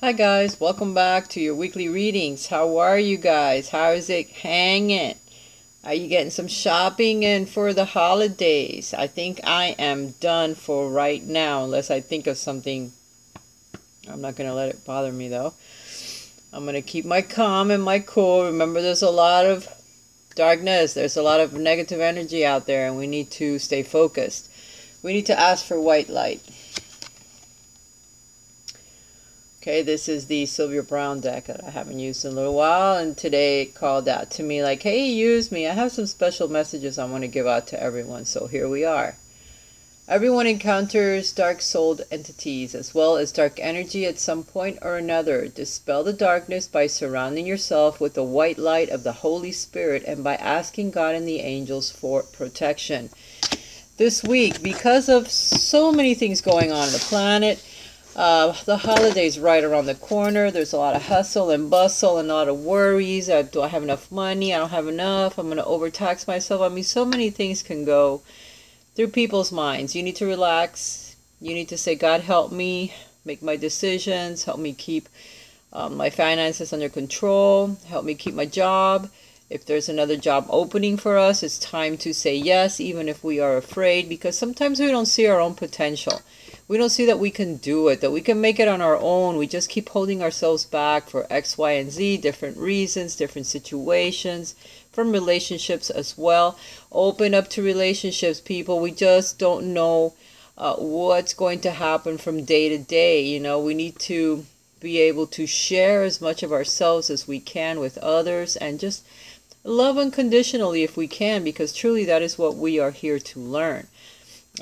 Hi guys, welcome back to your weekly readings. How are you guys? How is it hanging? Are you getting some shopping in for the holidays? I think I am done for right now, unless I think of something. I'm not going to let it bother me though. I'm going to keep my calm and my cool. Remember, there's a lot of darkness. There's a lot of negative energy out there, and we need to stay focused. We need to ask for white light. Okay, this is the Sylvia Brown deck that I haven't used in a little while, and today it called out to me like, hey, use me. I have some special messages I want to give out to everyone, so here we are. Everyone encounters dark-souled entities as well as dark energy at some point or another. Dispel the darkness by surrounding yourself with the white light of the Holy Spirit and by asking God and the angels for protection. This week, because of so many things going on the planet, the holidays right around the corner. There's a lot of hustle and bustle and a lot of worries. Do I have enough money? I don't have enough. I'm going to overtax myself. I mean, so many things can go through people's minds. You need to relax. You need to say, God, help me make my decisions. Help me keep my finances under control. Help me keep my job. If there's another job opening for us, it's time to say yes, even if we are afraid, because sometimes we don't see our own potential. We don't see that we can do it, that we can make it on our own. We just keep holding ourselves back for X, Y, and Z, different reasons, different situations, from relationships as well. Open up to relationships, people. We just don't know what's going to happen from day to day. You know, we need to be able to share as much of ourselves as we can with others and just love unconditionally if we can, because truly that is what we are here to learn.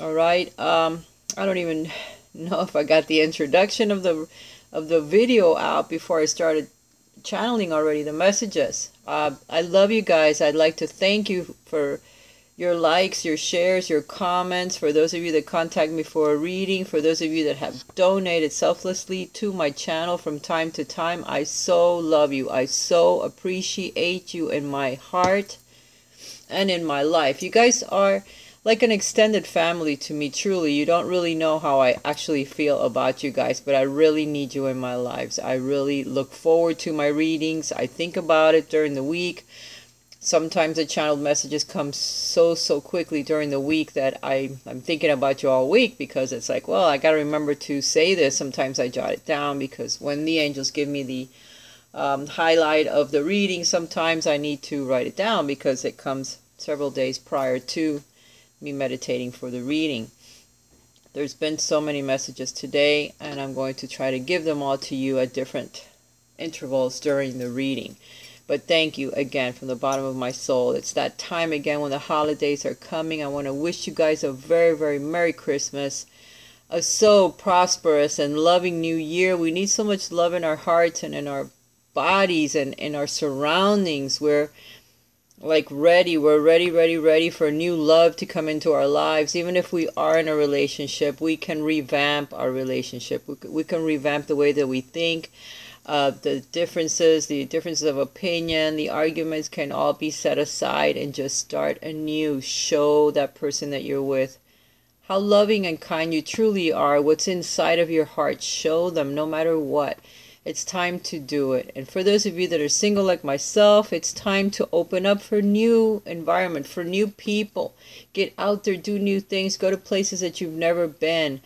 All right. I don't even know if I got the introduction of the video out before I started channeling already the messages. I love you guys. I'd like to thank you for your likes, your shares, your comments, for those of you that contact me for a reading, for those of you that have donated selflessly to my channel from time to time. I so love you. I so appreciate you in my heart and in my life. You guys are like an extended family to me, truly. You don't really know how I actually feel about you guys, but I really need you in my lives. I really look forward to my readings. I think about it during the week. Sometimes the channeled messages come so quickly during the week that I'm thinking about you all week, because it's like, well, I got to remember to say this. Sometimes I jot it down, because when the angels give me the highlight of the reading, sometimes I need to write it down because it comes several days prior to me meditating for the reading. There's been so many messages today, and I'm going to try to give them all to you at different intervals during the reading. But thank you again from the bottom of my soul. It's that time again when the holidays are coming. I want to wish you guys a very Merry Christmas, a so prosperous and loving new year. We need so much love in our hearts and in our bodies and in our surroundings. We're like ready. We're ready for new love to come into our lives. Even if we are in a relationship, we can revamp our relationship. We can revamp the way that we think. The differences of opinion, the arguments can all be set aside and just start anew. Show that person that you're with how loving and kind you truly are. What's inside of your heart, show them no matter what. It's time to do it. And for those of you that are single like myself, it's time to open up for new environment, for new people. Get out there, do new things, go to places that you've never been.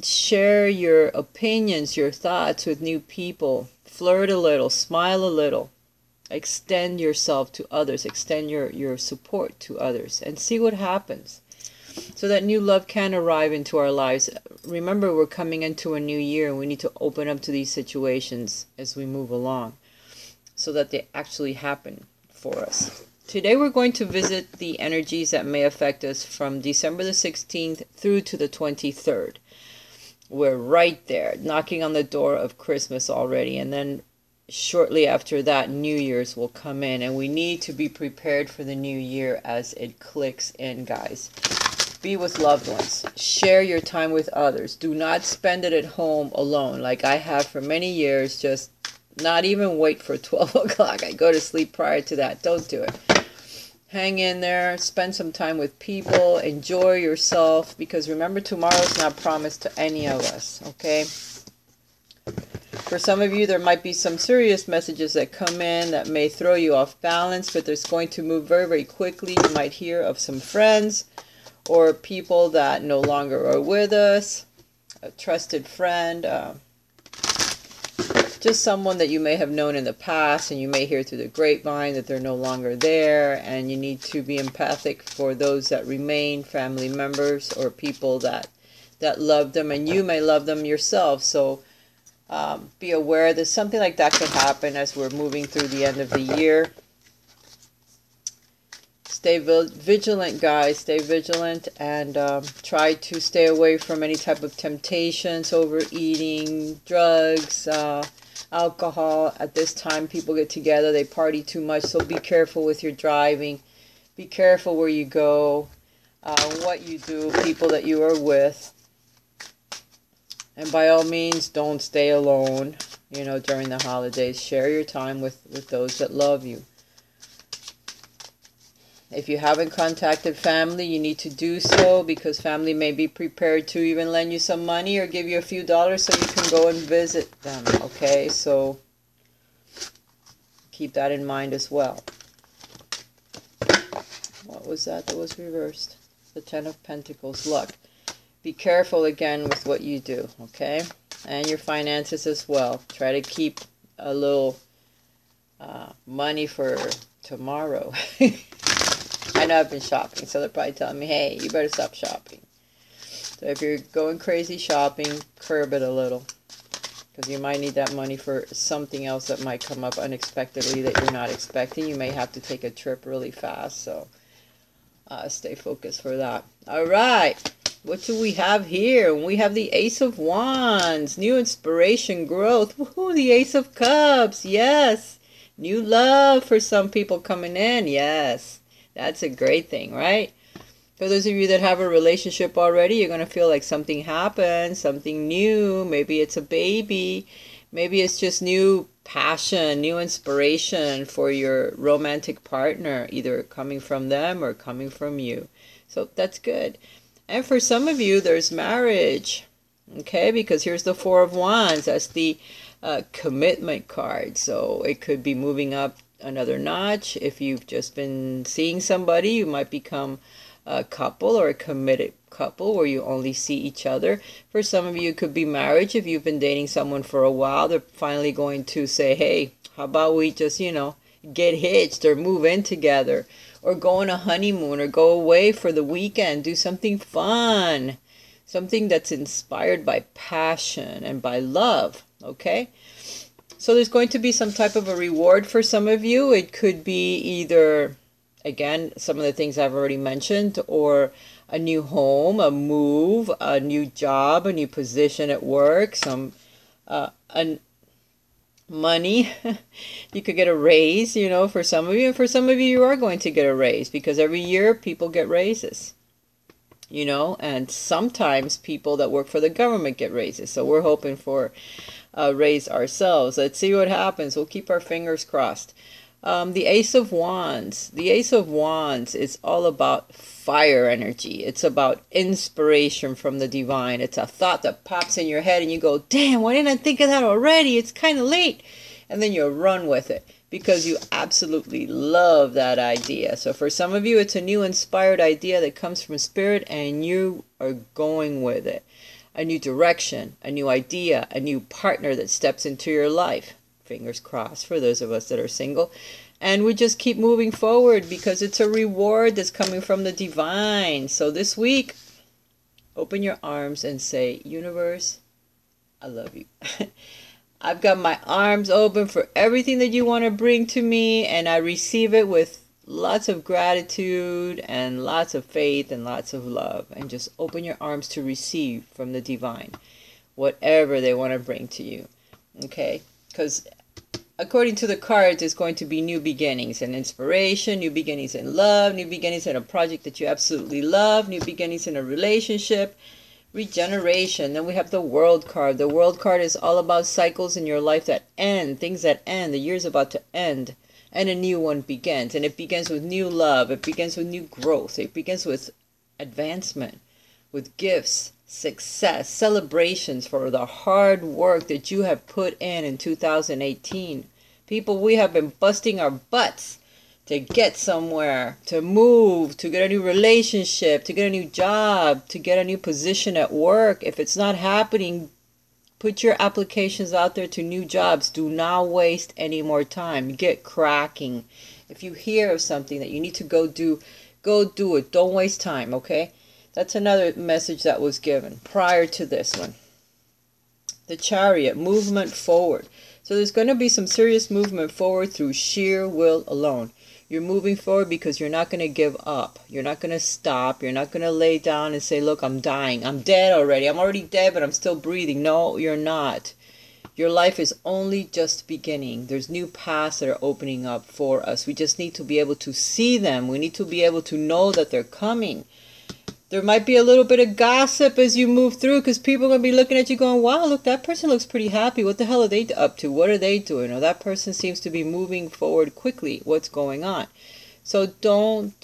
Share your opinions, your thoughts with new people. Flirt a little, smile a little. Extend yourself to others. Extend your support to others and see what happens, so that new love can arrive into our lives. Remember, we're coming into a new year, and we need to open up to these situations as we move along so that they actually happen for us. Today we're going to visit the energies that may affect us from December the 16th through to the 23rd. We're right there, knocking on the door of Christmas already, and then shortly after that, New Year's will come in, and we need to be prepared for the new year as it clicks in, guys. Be with loved ones. Share your time with others. Do not spend it at home alone like I have for many years. Just not even wait for 12 o'clock. I go to sleep prior to that. Don't do it. Hang in there. Spend some time with people. Enjoy yourself, because remember, tomorrow's not promised to any of us, okay? For some of you, there might be some serious messages that come in that may throw you off balance, but there's going to move very, very quickly. You might hear of some friends or people that no longer are with us, a trusted friend, just someone that you may have known in the past, and you may hear through the grapevine that they're no longer there, and you need to be empathic for those that remain, family members or people that love them, and you may love them yourself. So be aware that something like that could happen as we're moving through the end of the year. Stay vigilant, guys. Stay vigilant, and try to stay away from any type of temptations, overeating, drugs, alcohol. At this time, people get together, they party too much, so be careful with your driving. Be careful where you go, what you do, people that you are with. And by all means, don't stay alone, you know, during the holidays. Share your time with those that love you. If you haven't contacted family, you need to do so, because family may be prepared to even lend you some money or give you a few dollars so you can go and visit them, okay? So keep that in mind as well. What was that was reversed? The Ten of Pentacles, luck. Be careful again with what you do, okay? And your finances as well. Try to keep a little money for tomorrow. I know I've been shopping, so they're probably telling me, hey, you better stop shopping. So if you're going crazy shopping, curb it a little, because you might need that money for something else that might come up unexpectedly that you're not expecting. You may have to take a trip really fast, so stay focused for that. All right, what do we have here? We have the Ace of Wands, new inspiration, growth. Woohoo, the Ace of Cups, yes. New love for some people coming in, yes. That's a great thing, right? For those of you that have a relationship already, you're going to feel like something happened, something new. Maybe it's a baby. Maybe it's just new passion, new inspiration for your romantic partner, either coming from them or coming from you. So that's good. And for some of you, there's marriage, okay? Because here's the Four of Wands. That's the commitment card. So it could be moving up another notch. If you've just been seeing somebody, you might become a couple or a committed couple where you only see each other. For some of you, it could be marriage. If you've been dating someone for a while, they're finally going to say, hey, how about we just, you know, get hitched or move in together, or go on a honeymoon, or go away for the weekend, do something fun, something that's inspired by passion and by love, okay? So there's going to be some type of a reward for some of you. It could be either, again, some of the things I've already mentioned, or a new home, a move, a new job, a new position at work, some money. You could get a raise, you know, for some of you. And for some of you, you are going to get a raise, because every year people get raises, you know, and sometimes people that work for the government get raises. So we're hoping for raise ourselves. Let's see what happens. We'll keep our fingers crossed. The Ace of Wands. The Ace of Wands is all about fire energy. It's about inspiration from the divine. It's a thought that pops in your head and you go, damn, why didn't I think of that already? It's kind of late. And then you run with it because you absolutely love that idea. So for some of you, it's a new inspired idea that comes from spirit and you are going with it. A new direction, a new idea, a new partner that steps into your life. Fingers crossed for those of us that are single. And we just keep moving forward because it's a reward that's coming from the divine. So this week, open your arms and say, universe, I love you. I've got my arms open for everything that you want to bring to me, and I receive it with lots of gratitude and lots of faith and lots of love. And just open your arms to receive from the divine whatever they want to bring to you. Okay? Because according to the cards, it's going to be new beginnings and inspiration, new beginnings in love, new beginnings in a project that you absolutely love, new beginnings in a relationship, regeneration. Then we have the World card. The World card is all about cycles in your life that end, things that end. The year's about to end and a new one begins. And it begins with new love. It begins with new growth. It begins with advancement, with gifts, success, celebrations for the hard work that you have put in 2018. People, we have been busting our butts to get somewhere, to move, to get a new relationship, to get a new job, to get a new position at work. If it's not happening, put your applications out there to new jobs. Do not waste any more time. Get cracking. If you hear of something that you need to go do it. Don't waste time, okay? That's another message that was given prior to this one. The Chariot, movement forward. So there's going to be some serious movement forward through sheer will alone. You're moving forward because you're not going to give up. You're not going to stop. You're not going to lay down and say, look, I'm dying. I'm dead already. I'm already dead, but I'm still breathing. No, you're not. Your life is only just beginning. There's new paths that are opening up for us. We just need to be able to see them. We need to be able to know that they're coming. There might be a little bit of gossip as you move through because people are going to be looking at you going, wow, look, that person looks pretty happy. What the hell are they up to? What are they doing? Or that person seems to be moving forward quickly. What's going on? So don't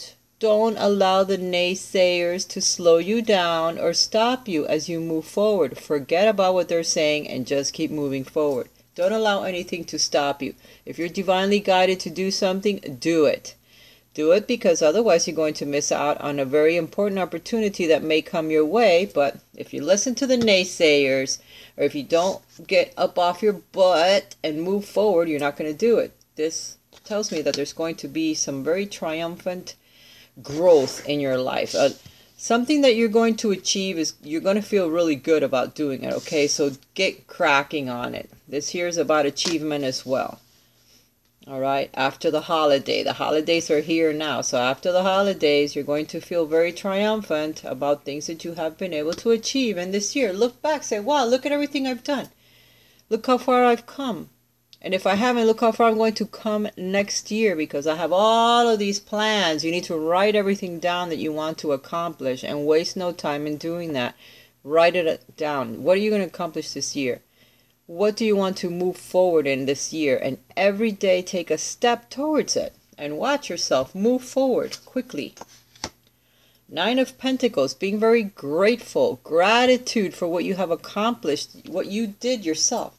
allow the naysayers to slow you down or stop you as you move forward. Forget about what they're saying and just keep moving forward. Don't allow anything to stop you. If you're divinely guided to do something, do it. Do it because otherwise you're going to miss out on a very important opportunity that may come your way. But if you listen to the naysayers or if you don't get up off your butt and move forward, you're not going to do it. This tells me that there's going to be some very triumphant growth in your life. Something that you're going to achieve is you're going to feel really good about doing it. Okay, so get cracking on it. This here is about achievement as well. All right, after the holiday. The holidays are here now. So after the holidays, you're going to feel very triumphant about things that you have been able to achieve in this year. Look back, say, wow, look at everything I've done. Look how far I've come. And if I haven't, look how far I'm going to come next year because I have all of these plans. You need to write everything down that you want to accomplish and waste no time in doing that. Write it down. What are you going to accomplish this year? What do you want to move forward in this year? And every day take a step towards it and watch yourself move forward quickly. Nine of Pentacles, being very grateful, gratitude for what you have accomplished, what you did yourself.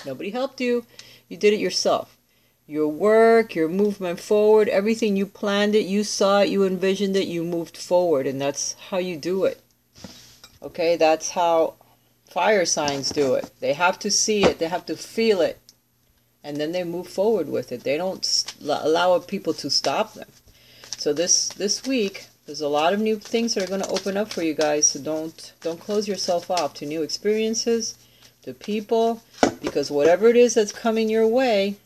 Nobody helped you. You did it yourself. Your work, your movement forward, everything, you planned it, you saw it, you envisioned it, you moved forward. And that's how you do it. Okay, that's how fire signs do it. They have to see it. They have to feel it. And then they move forward with it. They don't allow people to stop them. So this week, there's a lot of new things that are going to open up for you guys. So don't close yourself off to new experiences, to people. Because whatever it is that's coming your way,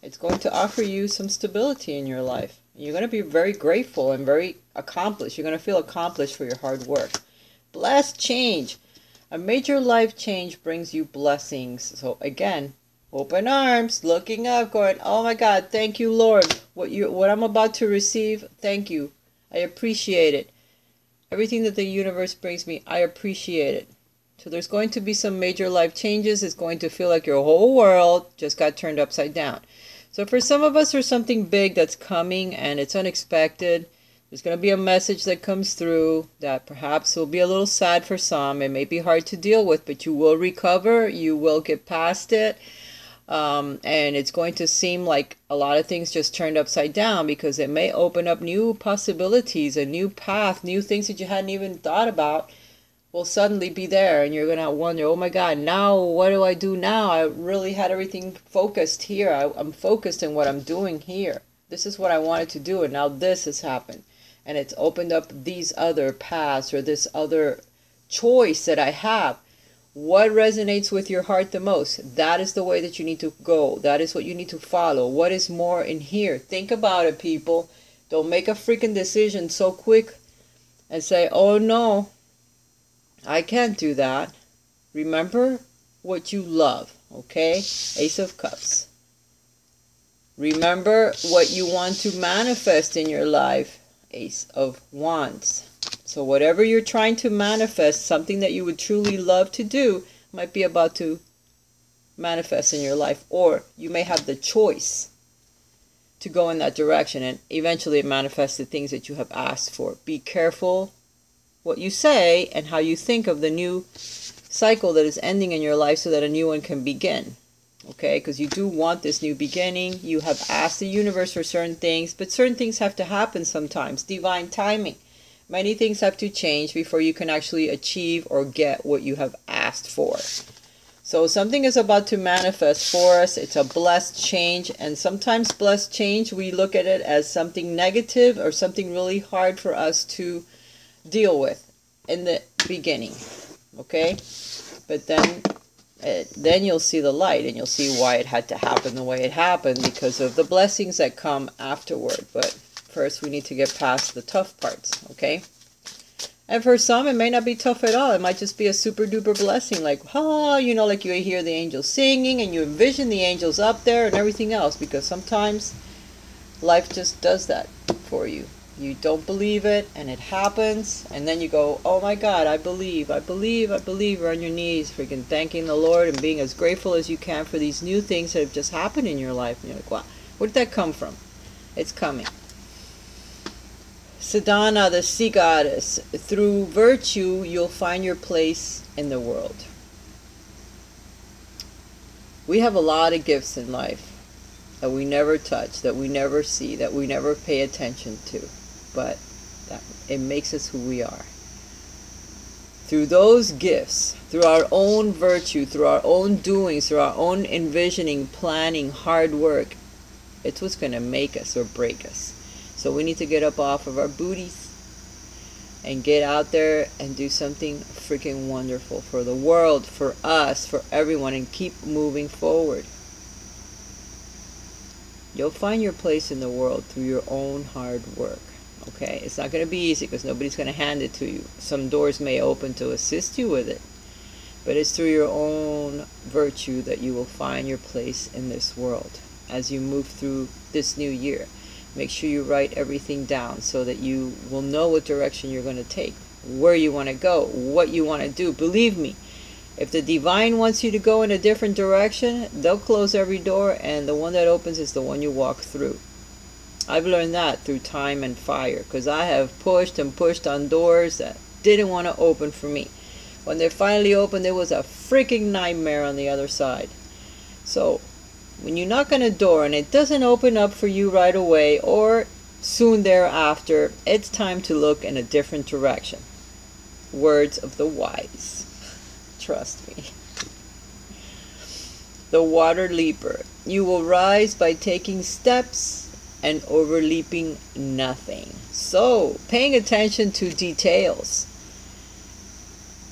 it's going to offer you some stability in your life. You're going to be very grateful and very accomplished. You're going to feel accomplished for your hard work. Blessed change. A major life change brings you blessings. So again, open arms, looking up, going, oh my God, thank you, Lord. What I'm about to receive, thank you. I appreciate it. Everything that the universe brings me, I appreciate it. So there's going to be some major life changes. It's going to feel like your whole world just got turned upside down. So for some of us, there's something big that's coming and it's unexpected. There's going to be a message that comes through that perhaps will be a little sad for some. It may be hard to deal with, but you will recover. You will get past it. And it's going to seem like a lot of things just turned upside down because it may open up new possibilities, a new path, new things that you hadn't even thought about will suddenly be there. And you're going to wonder, oh my God, now what do I do now? I really had everything focused here. I'm focused in what I'm doing here. This is what I wanted to do. And now this has happened. And it's opened up these other paths or this other choice that I have. What resonates with your heart the most? That is the way that you need to go. That is what you need to follow. What is more in here? Think about it, people. Don't make a freaking decision so quick and say, oh no, I can't do that. Remember what you love, okay? Ace of Cups. Remember what you want to manifest in your life. Ace of Wands. So whatever you're trying to manifest, something that you would truly love to do, might be about to manifest in your life. Or you may have the choice to go in that direction and eventually manifest the things that you have asked for. Be careful what you say and how you think of the new cycle that is ending in your life so that a new one can begin. Okay, because you do want this new beginning. You have asked the universe for certain things, but certain things have to happen sometimes. Divine timing. Many things have to change before you can actually achieve or get what you have asked for. So something is about to manifest for us. It's a blessed change, and sometimes blessed change, we look at it as something negative or something really hard for us to deal with in the beginning. Okay, but then you'll see the light, and you'll see why it had to happen the way it happened, because of the blessings that come afterward. But first we need to get past the tough parts. Okay, and for some it may not be tough at all. It might just be a super duper blessing, like you know, like you hear the angels singing and you envision the angels up there and everything else, because sometimes life just does that for you. You don't believe it, and it happens, and then you go, oh my God, I believe, I believe, I believe. You're on your knees, freaking thanking the Lord and being as grateful as you can for these new things that have just happened in your life. And you're like, wow, where did that come from? It's coming. Sadhana, the sea goddess. Through virtue, you'll find your place in the world. We have a lot of gifts in life that we never touch, that we never see, that we never pay attention to. But it makes us who we are. Through those gifts, through our own virtue, through our own doings, through our own envisioning, planning, hard work, it's what's going to make us or break us. So we need to get up off of our booties and get out there and do something freaking wonderful for the world, for us, for everyone, and keep moving forward. You'll find your place in the world through your own hard work. Okay, it's not going to be easy because nobody's going to hand it to you. Some doors may open to assist you with it, but it's through your own virtue that you will find your place in this world as you move through this new year. Make sure you write everything down so that you will know what direction you're going to take, where you want to go, what you want to do. Believe me, if the divine wants you to go in a different direction, they'll close every door, and the one that opens is the one you walk through. I've learned that through time and fire, because I have pushed and pushed on doors that didn't want to open for me. When they finally opened, there was a freaking nightmare on the other side. So when you knock on a door and it doesn't open up for you right away or soon thereafter, it's time to look in a different direction. Words of the wise. Trust me. The water leaper. You will rise by taking steps and overleaping nothing. So, paying attention to details.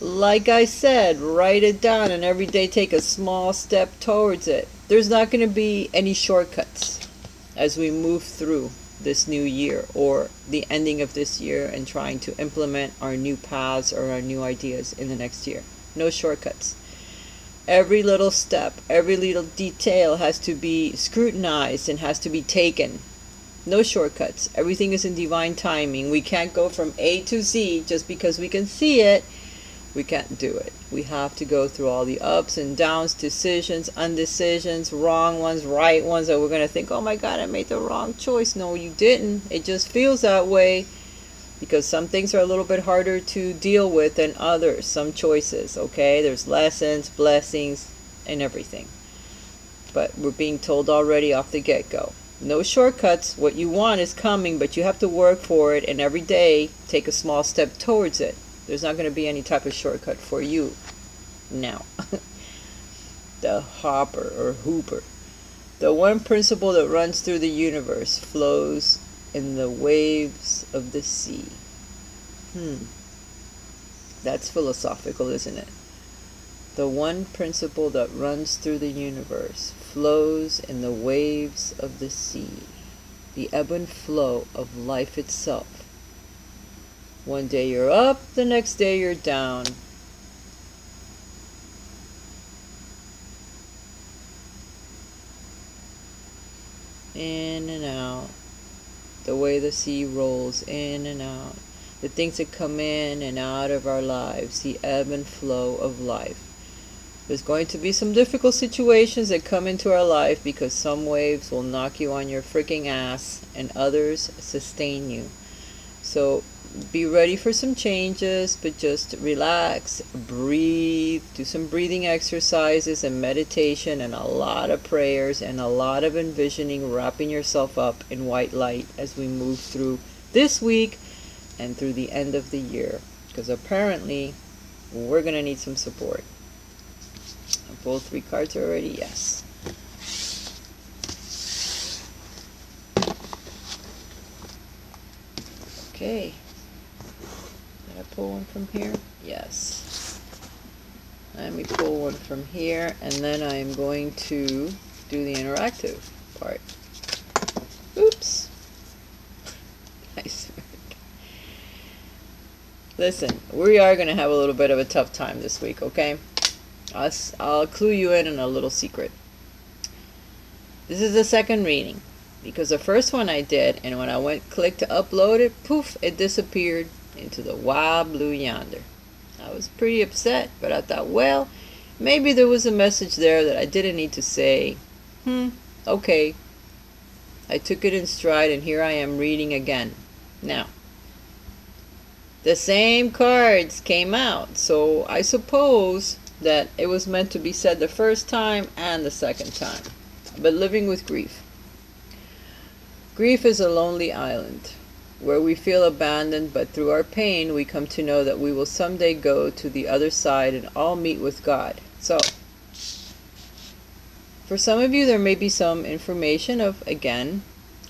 Like I said, write it down and every day take a small step towards it. There's not going to be any shortcuts as we move through this new year or the ending of this year and trying to implement our new paths or our new ideas in the next year. No shortcuts. Every little step, every little detail has to be scrutinized and has to be taken. No shortcuts. Everything is in divine timing. We can't go from A to Z just because we can see it. We can't do it. We have to go through all the ups and downs, decisions, undecisions, wrong ones, right ones that we're going to think, oh my God, I made the wrong choice. No, you didn't. It just feels that way because some things are a little bit harder to deal with than others. Some choices, okay? There's lessons, blessings, and everything. But we're being told already off the get-go. No shortcuts. What you want is coming, but you have to work for it, and every day take a small step towards it. There's not going to be any type of shortcut for you now. The hopper or hooper. The one principle that runs through the universe flows in the waves of the sea. That's philosophical, isn't it? The one principle that runs through the universe flows in the waves of the sea. The ebb and flow of life itself. One day you're up, the next day you're down. In and out. The way the sea rolls in and out. The things that come in and out of our lives. The ebb and flow of life. There's going to be some difficult situations that come into our life because some waves will knock you on your freaking ass and others sustain you. So be ready for some changes, but just relax, breathe, do some breathing exercises and meditation and a lot of prayers and a lot of envisioning, wrapping yourself up in white light as we move through this week and through the end of the year, because apparently we're going to need some support. I pulled 3 cards already. Yes. Okay. Did I pull one from here? Yes. Let me pull one from here, and then I am going to do the interactive part. Oops. Nice. Listen, we are going to have a little bit of a tough time this week, okay? I'll clue you in on a little secret. This is the second reading, because the first one I did, and when I clicked to upload it, poof, it disappeared into the wild blue yonder. I was pretty upset, but I thought, well, maybe there was a message there that I didn't need to say. Okay. I took it in stride, and here I am reading again. Now, the same cards came out, so I suppose that it was meant to be said the first time and the second time. But living with grief. Grief is a lonely island where we feel abandoned, but through our pain we come to know that we will someday go to the other side and all meet with God. So, for some of you there may be some information of, again,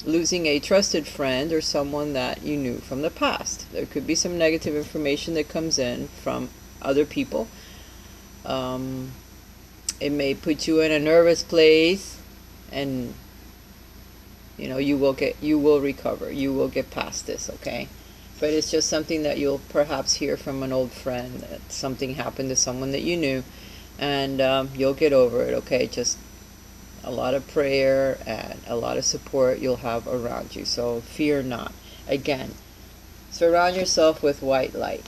losing a trusted friend or someone that you knew from the past. There could be some negative information that comes in from other people. It may put you in a nervous place, and you will recover. You will get past this, okay? But it's just something that you'll perhaps hear from an old friend, that something happened to someone that you knew, and you'll get over it, okay? Just a lot of prayer and a lot of support you'll have around you. So fear not. Again, surround yourself with white light.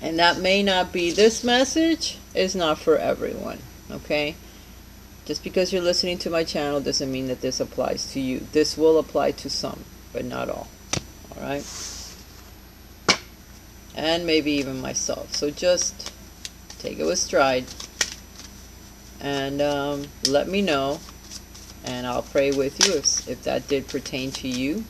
And that may not be, this message is not for everyone, okay? Just because you're listening to my channel doesn't mean that this applies to you. This will apply to some, but not all. Alright? And maybe even myself. So just take it with stride. And let me know. And I'll pray with you if that did pertain to you.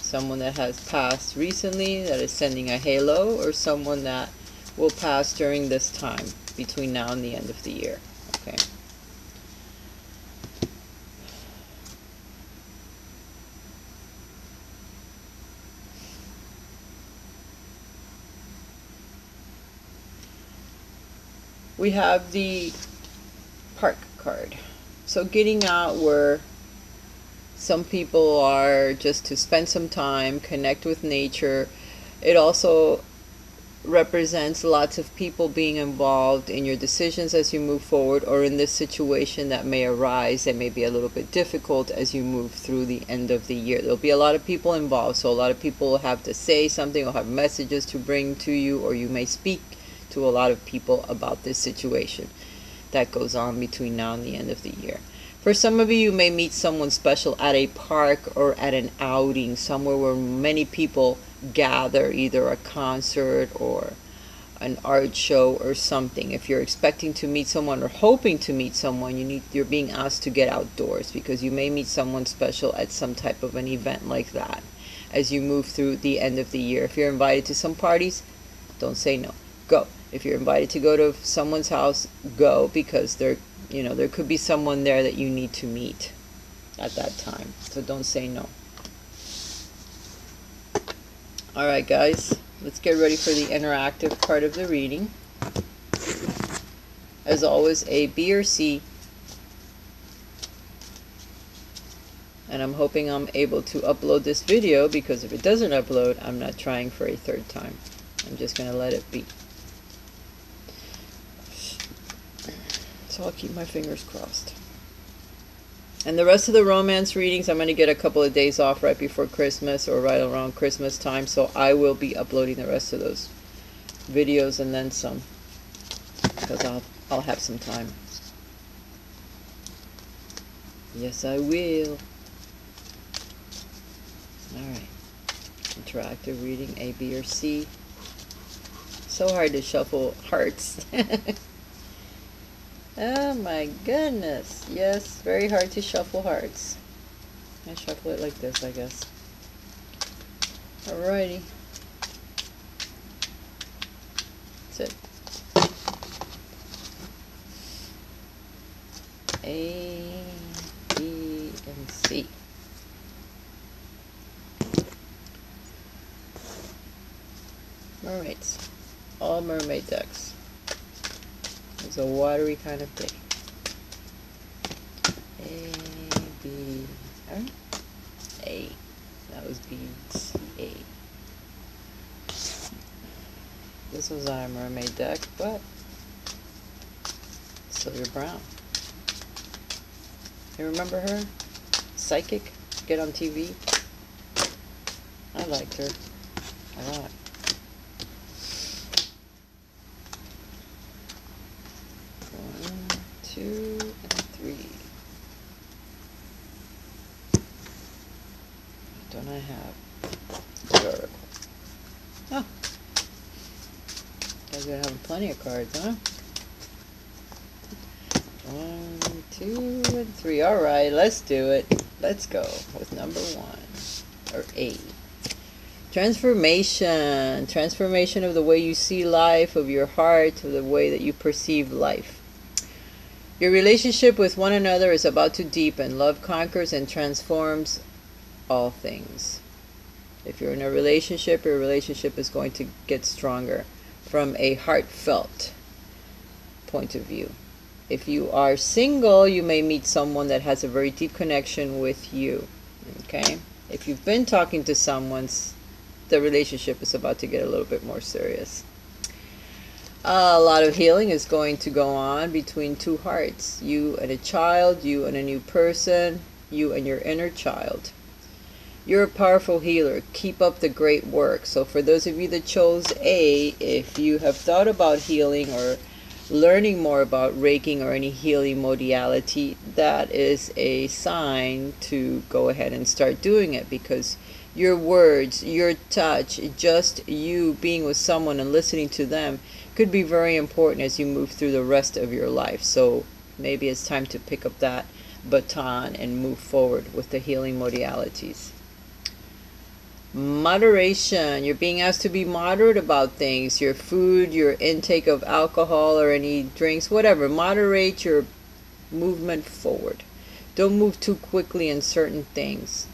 Someone that has passed recently that is sending a halo, or someone that will pass during this time between now and the end of the year. Okay. We have the park card. So getting out where some people are just to spend some time, connect with nature. It also represents lots of people being involved in your decisions as you move forward, or in this situation that may arise that may be a little bit difficult as you move through the end of the year. There'll be a lot of people involved, so a lot of people will have to say something or have messages to bring to you, or you may speak to a lot of people about this situation that goes on between now and the end of the year. For some of you, you may meet someone special at a park or at an outing, somewhere where many people gather, either a concert or an art show or something. If you're expecting to meet someone or hoping to meet someone, you're being asked to get outdoors, because you may meet someone special at some type of an event like that as you move through the end of the year. If you're invited to some parties, don't say no. Go. If you're invited to go to someone's house, go, because there could be someone there that you need to meet at that time. So don't say no. Alright guys, let's get ready for the interactive part of the reading. As always, A, B, or C. And I'm hoping I'm able to upload this video, because if it doesn't upload, I'm not trying for a third time. I'm just going to let it be. So I'll keep my fingers crossed. And the rest of the romance readings, I'm going to get a couple of days off right before Christmas or right around Christmas time. So I will be uploading the rest of those videos and then some, because I'll have some time. Yes, I will. Alright. Interactive reading, A, B, or C. So hard to shuffle hearts. Oh my goodness. Yes, very hard to shuffle hearts. I shuffle it like this, I guess. Alrighty. That's it. A, B, and C. Mermaids. All mermaid decks. It's a watery kind of thing. A, B, A. That was beads. A. This was on a mermaid deck, but Sylvia Brown. You remember her? Psychic? Get on TV? I liked her a lot. One, two, and three. What don't I have? Good article. Oh. Guys are having plenty of cards, huh? 1, 2, and 3. Alright, let's do it. Let's go with number 1. Or A. Transformation. Transformation of the way you see life, of your heart, of the way that you perceive life. Your relationship with one another is about to deepen. Love conquers and transforms all things. If you're in a relationship, your relationship is going to get stronger from a heartfelt point of view. If you are single, you may meet someone that has a very deep connection with you. Okay? If you've been talking to someone, the relationship is about to get a little bit more serious. A lot of healing is going to go on between two hearts. You and a child, you and a new person, you and your inner child. You're a powerful healer. Keep up the great work. So for those of you that chose A, if you have thought about healing or learning more about Reiki or any healing modality, that is a sign to go ahead and start doing it, because your words, your touch, just you being with someone and listening to them could be very important as you move through the rest of your life. So maybe it's time to pick up that baton and move forward with the healing modalities. Moderation. You're being asked to be moderate about things. Your food, your intake of alcohol or any drinks, whatever. Moderate your movement forward. Don't move too quickly in certain things.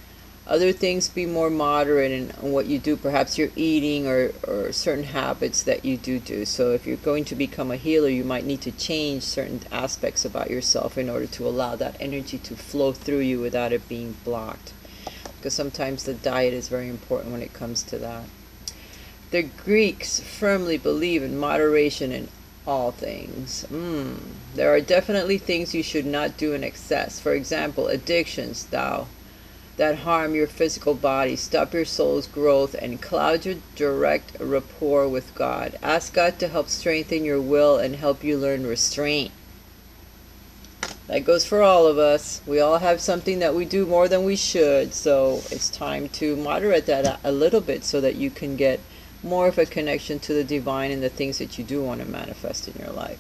Other things, be more moderate in what you do. Perhaps you're eating or certain habits that you do. So if you're going to become a healer, you might need to change certain aspects about yourself in order to allow that energy to flow through you without it being blocked. Because sometimes the diet is very important when it comes to that. The Greeks firmly believe in moderation in all things. There are definitely things you should not do in excess. For example, addictions, that harm your physical body, stop your soul's growth, and cloud your direct rapport with God. Ask God to help strengthen your will and help you learn restraint. That goes for all of us. We all have something that we do more than we should, so it's time to moderate that a little bit so that you can get more of a connection to the divine and the things that you do want to manifest in your life.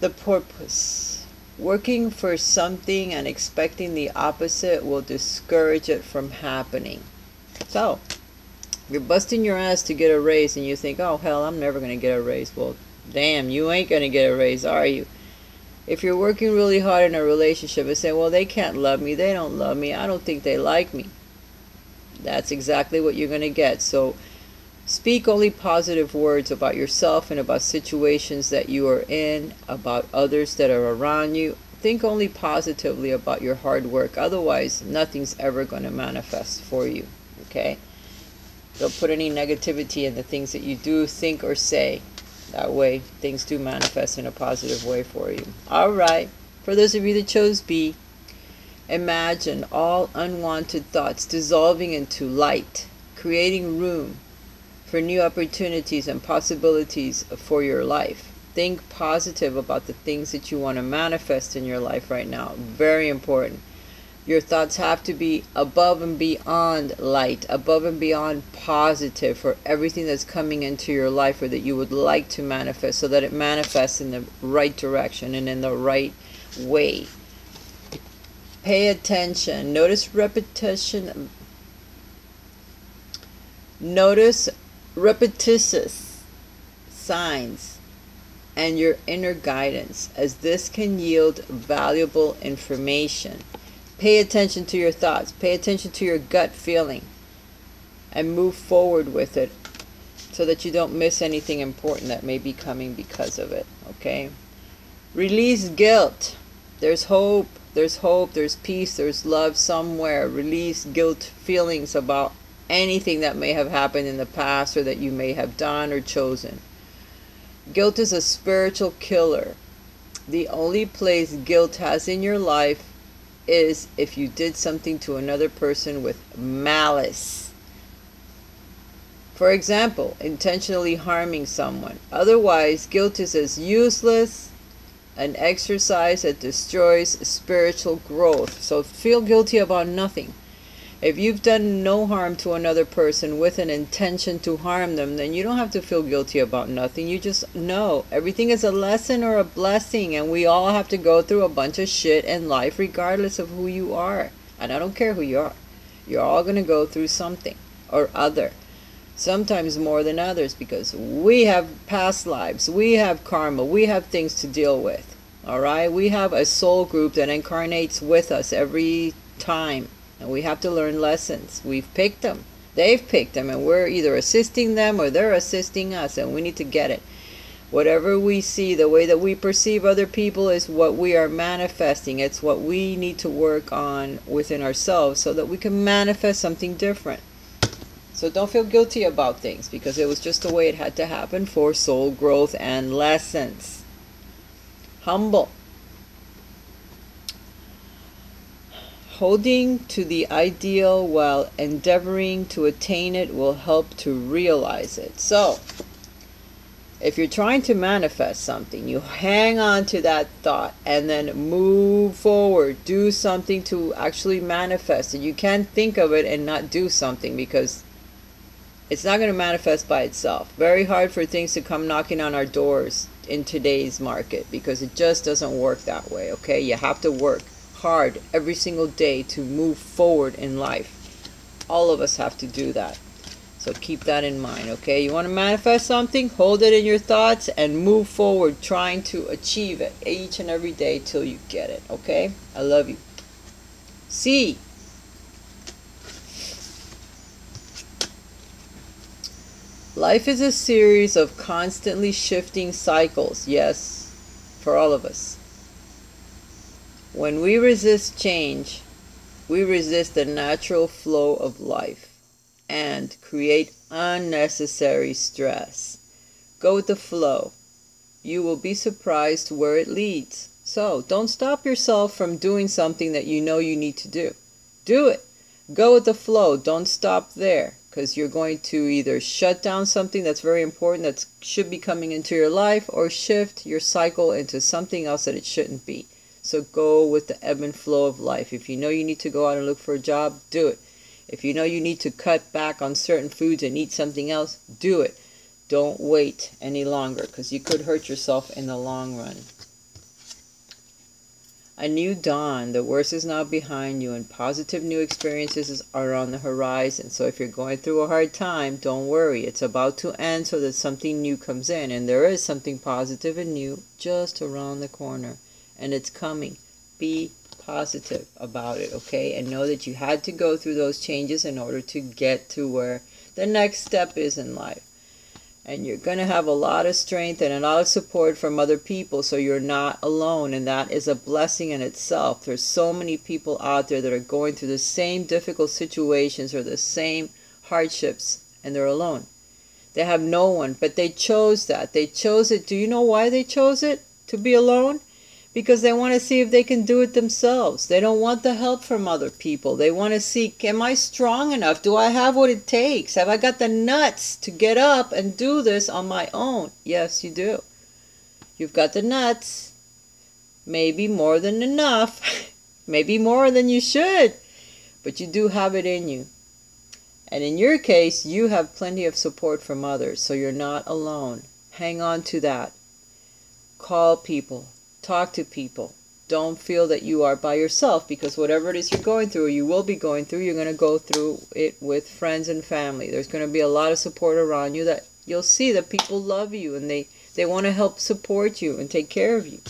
The purpose. Working for something and expecting the opposite will discourage it from happening. So, you're busting your ass to get a raise and you think, oh hell, I'm never going to get a raise. Well, damn, you ain't going to get a raise, are you? If you're working really hard in a relationship and say, well, they can't love me, they don't love me, I don't think they like me, that's exactly what you're going to get. So speak only positive words about yourself and about situations that you are in, about others that are around you. Think only positively about your hard work. Otherwise, nothing's ever going to manifest for you. Okay? Don't put any negativity in the things that you do, think, or say. That way, things do manifest in a positive way for you. Alright, for those of you that chose B, imagine all unwanted thoughts dissolving into light, creating room for new opportunities and possibilities for your life. Think positive about the things that you want to manifest in your life right now. Very important. Your thoughts have to be above and beyond light, above and beyond positive for everything that's coming into your life or that you would like to manifest, so that it manifests in the right direction and in the right way. Pay attention. Notice repetition. Notice repetitious signs and your inner guidance, as this can yield valuable information. Pay attention to your thoughts. Pay attention to your gut feeling and move forward with it so that you don't miss anything important that may be coming because of it. Okay? Release guilt. There's hope. There's hope. There's peace. There's love somewhere. Release guilt feelings about anything that may have happened in the past or that you may have done or chosen. Guilt is a spiritual killer. The only place guilt has in your life is if you did something to another person with malice. For example, intentionally harming someone. Otherwise, guilt is as useless an exercise that destroys spiritual growth. So feel guilty about nothing. If you've done no harm to another person with an intention to harm them, then you don't have to feel guilty about nothing. You just know everything is a lesson or a blessing, and we all have to go through a bunch of shit in life regardless of who you are. And I don't care who you are. You're all going to go through something or other. Sometimes more than others, because we have past lives. We have karma. We have things to deal with. Alright? We have a soul group that incarnates with us every time. And we have to learn lessons. We've picked them. They've picked them. And we're either assisting them or they're assisting us. And we need to get it. Whatever we see, the way that we perceive other people is what we are manifesting. It's what we need to work on within ourselves so that we can manifest something different. So don't feel guilty about things, because it was just the way it had to happen for soul growth and lessons. Humble. Holding to the ideal while endeavoring to attain it will help to realize it. So, if you're trying to manifest something, you hang on to that thought and then move forward. Do something to actually manifest it. You can't think of it and not do something, because it's not going to manifest by itself. Very hard for things to come knocking on our doors in today's market, because it just doesn't work that way. Okay, you have to work hard every single day to move forward in life. All of us have to do that. So keep that in mind, okay? You want to manifest something, hold it in your thoughts and move forward trying to achieve it each and every day till you get it, okay? I love you. C. Life is a series of constantly shifting cycles, yes, for all of us. When we resist change, we resist the natural flow of life and create unnecessary stress. Go with the flow. You will be surprised where it leads. So don't stop yourself from doing something that you know you need to do. Do it. Go with the flow. Don't stop there, because you're going to either shut down something that's very important that should be coming into your life, or shift your cycle into something else that it shouldn't be. So go with the ebb and flow of life. If you know you need to go out and look for a job, do it. If you know you need to cut back on certain foods and eat something else, do it. Don't wait any longer, because you could hurt yourself in the long run. A new dawn. The worst is now behind you, and positive new experiences are on the horizon. So if you're going through a hard time, don't worry. It's about to end so that something new comes in. And there is something positive and new just around the corner. And it's coming. Be positive about it, okay? And know that you had to go through those changes in order to get to where the next step is in life. And you're going to have a lot of strength and a lot of support from other people, so you're not alone. And that is a blessing in itself. There's so many people out there that are going through the same difficult situations or the same hardships, and they're alone. They have no one, but they chose that. They chose it. Do you know why they chose it? To be alone? Because they want to see if they can do it themselves. They don't want the help from other people. They want to see, am I strong enough? Do I have what it takes? Have I got the nuts to get up and do this on my own? Yes, you do. You've got the nuts. Maybe more than enough. Maybe more than you should, but you do have it in you. And in your case, you have plenty of support from others, so you're not alone. Hang on to that. Call people. Talk to people. Don't feel that you are by yourself, because whatever it is you're going through, or you will be going through, you're going to go through it with friends and family. There's going to be a lot of support around you that you'll see that people love you and they want to help support you and take care of you.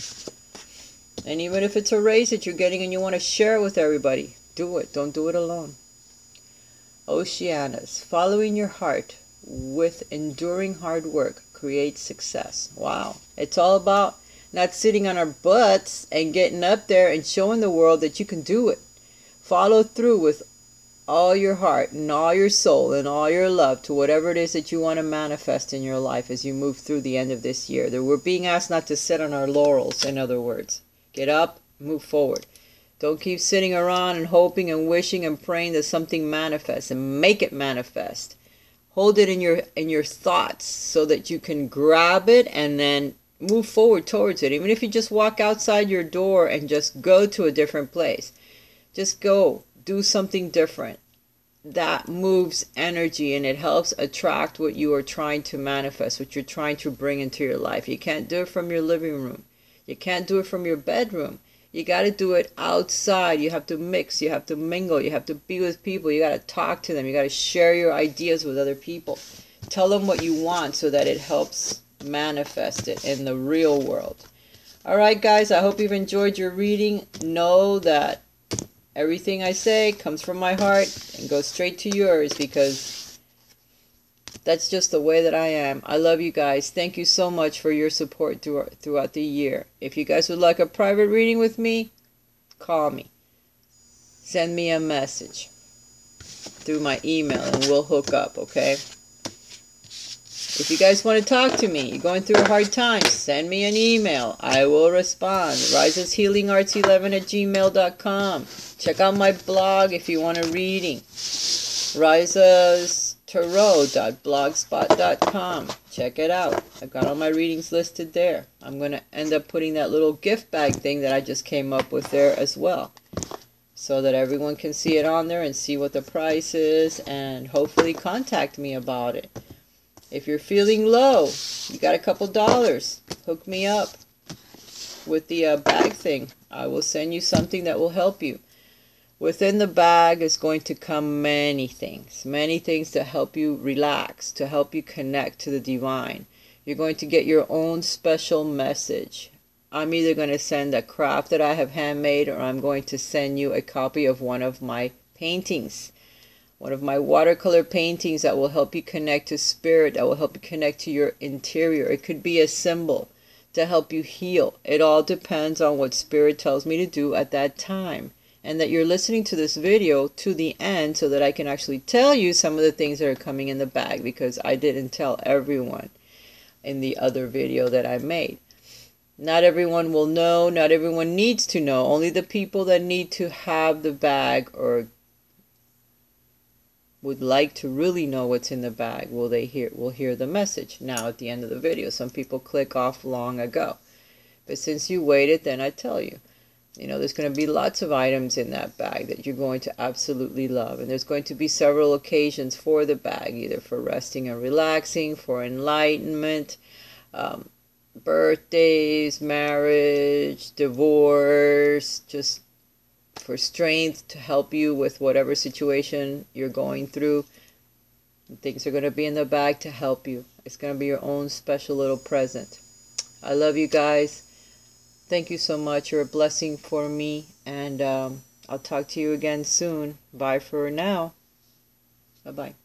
And even if it's a raise that you're getting and you want to share it with everybody, do it. Don't do it alone. Oceanus, following your heart with enduring hard work creates success. Wow. It's all about not sitting on our butts and getting up there and showing the world that you can do it. Follow through with all your heart and all your soul and all your love to whatever it is that you want to manifest in your life as you move through the end of this year. We're being asked not to sit on our laurels, in other words. Get up, move forward. Don't keep sitting around and hoping and wishing and praying that something manifests, and make it manifest. Hold it in your thoughts so that you can grab it and then move forward towards it. Even if you just walk outside your door and just go to a different place. Just go. Do something different. That moves energy and it helps attract what you are trying to manifest, what you're trying to bring into your life. You can't do it from your living room. You can't do it from your bedroom. You got to do it outside. You have to mix. You have to mingle. You have to be with people. You got to talk to them. You got to share your ideas with other people. Tell them what you want so that it helps manifest it in the real world. All right, guys, I hope you've enjoyed your reading. Know that everything I say comes from my heart and goes straight to yours, because that's just the way that I am. I love you guys. Thank you so much for your support throughout the year. If you guys would like a private reading with me, call me. Send me a message through my email and we'll hook up, okay? If you guys want to talk to me, you're going through a hard time, send me an email. I will respond. Raisa's healingarts11@gmail.com. Check out my blog if you want a reading. Raisa's tarot.blogspot.com. Check it out. I've got all my readings listed there. I'm going to end up putting that little gift bag thing that I just came up with there as well, so that everyone can see it on there and see what the price is and hopefully contact me about it. If you're feeling low, you got a couple dollars, hook me up with the bag thing. I will send you something that will help you. Within the bag is going to come many things to help you relax, to help you connect to the divine. You're going to get your own special message. I'm either going to send a craft that I have handmade, or I'm going to send you a copy of one of my paintings. One of my watercolor paintings that will help you connect to spirit, that will help you connect to your interior. It could be a symbol to help you heal. It all depends on what spirit tells me to do at that time. And that you're listening to this video to the end so that I can actually tell you some of the things that are coming in the bag, because I didn't tell everyone in the other video that I made. Not everyone will know, not everyone needs to know. Only the people that need to have the bag or would like to really know what's in the bag will hear the message now at the end of the video. Some people click off long ago, but since you waited, then I tell you, there's going to be lots of items in that bag that you're going to absolutely love, and there's going to be several occasions for the bag, either for resting and relaxing, for enlightenment, birthdays, marriage, divorce, just for strength to help you with whatever situation you're going through. Things are going to be in the bag to help you. It's going to be your own special little present. I love you guys. Thank you so much. You're a blessing for me. And I'll talk to you again soon. Bye for now. Bye-bye.